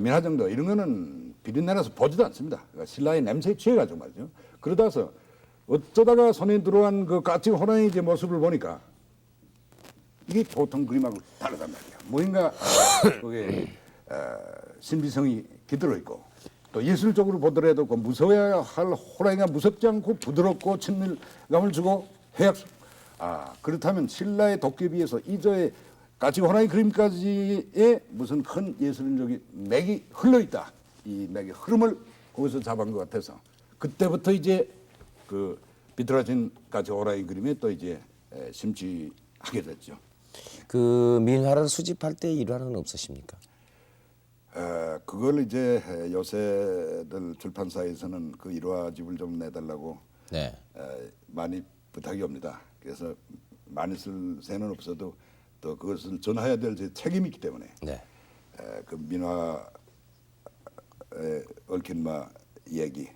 민화정도 이런 거는 비린내나서 보지도 않습니다. 그러니까 신라의 냄새에 취해가지고 말이죠. 그러다서 어쩌다가 손에 들어온 그 까치 호랑이 제 모습을 보니까 이게 보통 그림하고 다르단 말이에요. 뭔가 그게 신비성이 깃들어 있고 또 예술적으로 보더라도 그 무서워야 할 호랑이가 무섭지 않고 부드럽고 친밀감을 주고 해약성. 그렇다면 신라의 도깨비에서 이조의 까치 호랑이 그림까지의 무슨 큰 예술적인 맥이 흘러 있다. 이 맥의 흐름을 거기서 잡은 것 같아서 그때부터 이제 그 비틀어진 까치 호랑이 그림에 또 이제 심취하게 됐죠. 그 민화를 수집할 때 일화는 없으십니까? 그걸 이제 요새들 출판사에서는 그 일화집을 좀 내달라고 많이 부탁이 옵니다. 그래서 많이 쓸 새는 없어도 또 그것을 전해야 될 제 책임이 있기 때문에 그 민화에 얽힌 뭐 얘기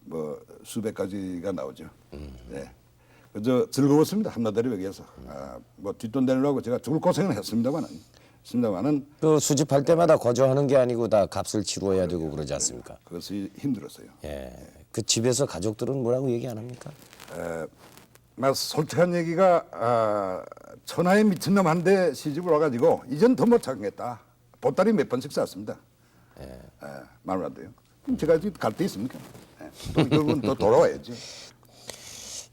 뭐 수백 가지가 나오죠. 그저 즐거웠습니다. 한나들이 여기에서 뭐 뒷돈 내려고 제가 죽을 고생을 했습니다만은 그 수집할 때마다 거저하는 게 아니고 다 값을 치루어야 되고 그러지 않습니까? 그것이 힘들었어요. 그 집에서 가족들은 뭐라고 얘기 안 합니까? 솔직한 얘기가 천하의 미친놈 한테 시집을 와가지고 이젠 더 못 찾겠다. 보따리 몇 번씩 쌌습니다. 말을 안 돼요. 제가 갈 데 있습니까? 또 결국은 또 돌아와야죠.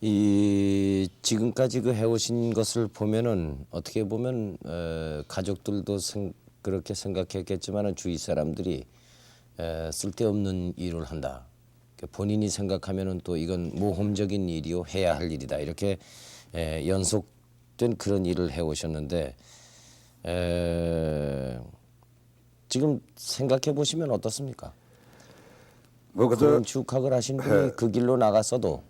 이 지금까지 그 해오신 것을 보면은 어떻게 보면 가족들도 그렇게 생각했겠지만은 주위 사람들이 쓸데없는 일을 한다. 본인이 생각하면은 또 이건 모험적인 일이요 해야 할 일이다. 이렇게 연속된 그런 일을 해오셨는데 지금 생각해 보시면 어떻습니까? 그런 축학을 하신 분이 그 길로 나갔어도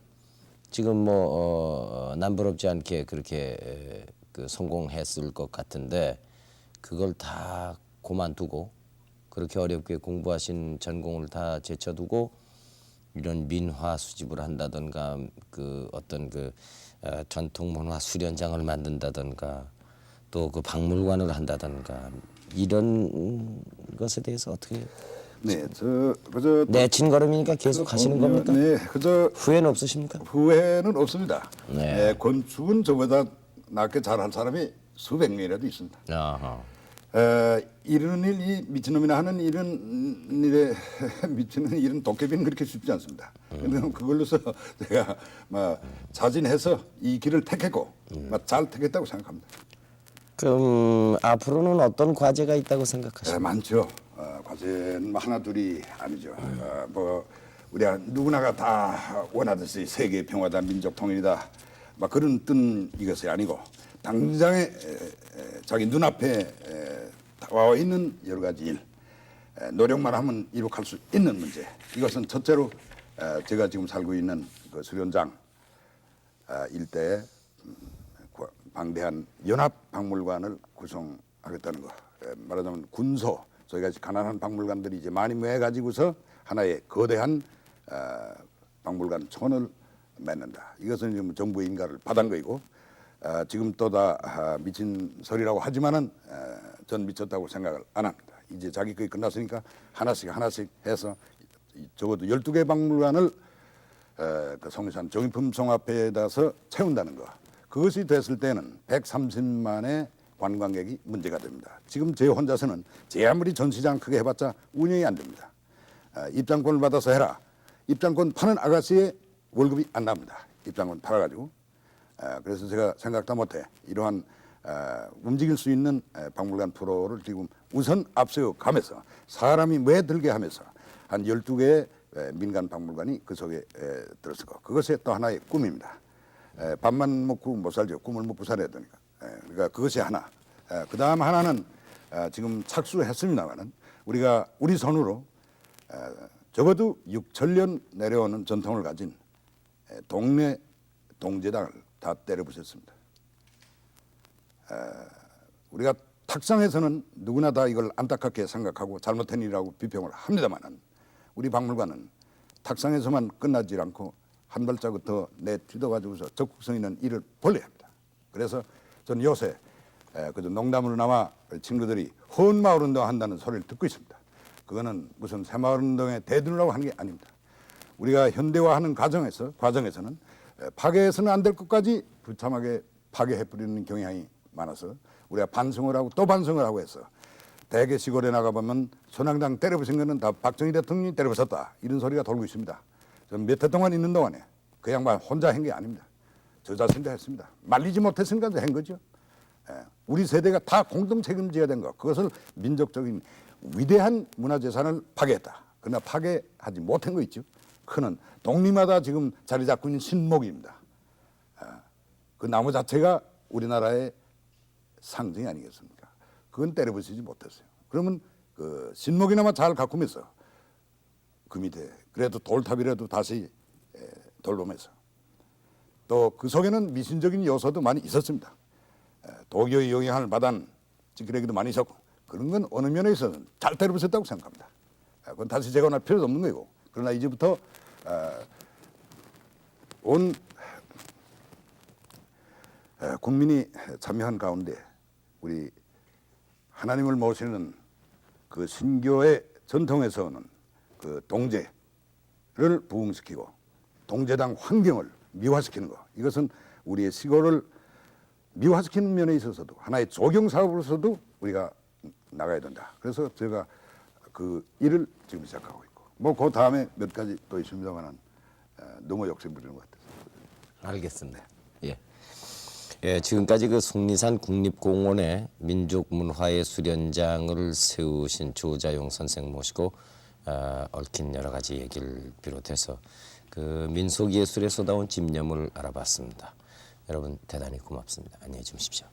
지금 뭐 남부럽지 않게 그렇게 그 성공했을 것 같은데 그걸 다 그만두고 그렇게 어렵게 공부하신 전공을 다 제쳐두고 이런 민화 수집을 한다든가 그 어떤 그 전통 문화 수련장을 만든다든가 또 그 박물관을 한다든가 이런 것에 대해서 어떻게 네, 그저 내친 걸음이니까 계속 하시는 겁니까? 네, 그저 후회는 없으십니까? 후회는 없습니다. 네. 건축은 저보다 낫게 잘할 사람이 수백 명이라도 있습니다. 아하. 이런 일, 이 미친놈이나 하는 이런 일에 미치는 일은 도깨비는 그렇게 쉽지 않습니다. 근데 그걸로서 제가 막 자진해서 이 길을 택했고 잘 택했다고 생각합니다. 그럼 앞으로는 어떤 과제가 있다고 생각하십니까? 많죠. 과제는 하나 둘이 아니죠. 뭐 우리가 누구나가 다 원하듯이 세계 평화다, 민족 통일이다, 막 그런 뜻 이것이 아니고 당장에 자기 눈앞에 다가와 있는 여러 가지 일, 노력만 하면 이룩할 수 있는 문제. 이것은 첫째로 제가 지금 살고 있는 그 수련장 일대에 방대한 연합박물관을 구성하겠다는 거. 말하자면 군소, 저희가 가난한 박물관들이 이제 많이 모여가지고서 하나의 거대한 박물관 촌을 맺는다. 이것은 지금 정부의 인가를 받은 거이고, 지금 또 다 미친 소리라고 하지만은 전 미쳤다고 생각을 안 합니다. 이제 자기 거의 끝났으니까 하나씩 해서 적어도 12개 박물관을 그 성산 정의품 종합회에다서 채운다는 거. 그것이 됐을 때는 130만의 관광객이 문제가 됩니다. 지금 제 혼자서는 제 아무리 전시장 크게 해봤자 운영이 안 됩니다. 입장권을 받아서 해라. 입장권 파는 아가씨의 월급이 안 납니다. 입장권 팔아가지고. 그래서 제가 생각도 못해 이러한 움직일 수 있는 박물관 프로를 지금 우선 앞세워 가면서 사람이 매들게 하면서 한 12개의 민간 박물관이 그 속에 들어서고, 그것이 또 하나의 꿈입니다. 밥만 먹고 못 살죠. 꿈을 먹고 살아야 되니까. 그러니까 그것이 하나. 그 다음 하나는 지금 착수했습니다만은 우리가 우리 손으로 적어도 6천년 내려오는 전통을 가진 동네 동제당을 다 때려 부셨습니다. 우리가 탁상에서는 누구나 다 이걸 안타깝게 생각하고 잘못한 일이라고 비평을 합니다만은 우리 박물관은 탁상에서만 끝나지 않고 한 발자국 더 내딛어가지고서 적극성 있는 일을 벌려야 합니다. 그래서 저는 요새 그저 농담으로나마 친구들이 헌마을운동 한다는 소리를 듣고 있습니다. 그거는 무슨 새마을운동에 대두라고 하는 게 아닙니다. 우리가 현대화하는 과정에서는 파괴해서는 안 될 것까지 불참하게 파괴해버리는 경향이 많아서 우리가 반성을 하고 또 반성을 하고 해서 대개 시골에 나가보면 손앙당 때려부신 거는 다 박정희 대통령이 때려부셨다, 이런 소리가 돌고 있습니다. 몇 해 동안 있는 동안에 그 양반 혼자 한 게 아닙니다. 저 자신도 했습니다. 말리지 못했으니까 한 거죠. 우리 세대가 다 공동 책임져야 된 거. 그것을 민족적인 위대한 문화재산을 파괴했다. 그러나 파괴하지 못한 거 있죠. 그는 동리마다 지금 자리 잡고 있는 신목입니다. 그 나무 자체가 우리나라의 상징이 아니겠습니까? 그건 때려부시지 못했어요. 그러면 그 신목이나마 잘 가꾸면서 그 밑에 그래도 돌탑이라도 다시 돌보면서, 또 그 속에는 미신적인 요소도 많이 있었습니다. 도교의 영향을 받은 찌끄레기도 많이 있었고, 그런 건 어느 면에 있어서는 잘 때려부셨다고 생각합니다. 그건 다시 재건할 필요도 없는 거고, 그러나 이제부터 온 국민이 참여한 가운데 우리 하나님을 모시는 그 신교의 전통에서 오는 그 동제를 부흥시키고 동제당 환경을 미화시키는 것, 이것은 우리의 시골을 미화시키는 면에 있어서도 하나의 조경 사업으로서도 우리가 나가야 된다. 그래서 제가 그 일을 지금 시작하고 있고, 뭐 그 다음에 몇 가지 또 있습니다만은 너무 욕심 부리는 것 같아서. 알겠습니다. 예, 지금까지 그 속리산 국립공원에 민족문화의 수련장을 세우신 조자용 선생 모시고 얽힌 여러 가지 얘기를 비롯해서 그 민속예술에 쏟아온 집념을 알아봤습니다. 여러분 대단히 고맙습니다. 안녕히 주무십시오.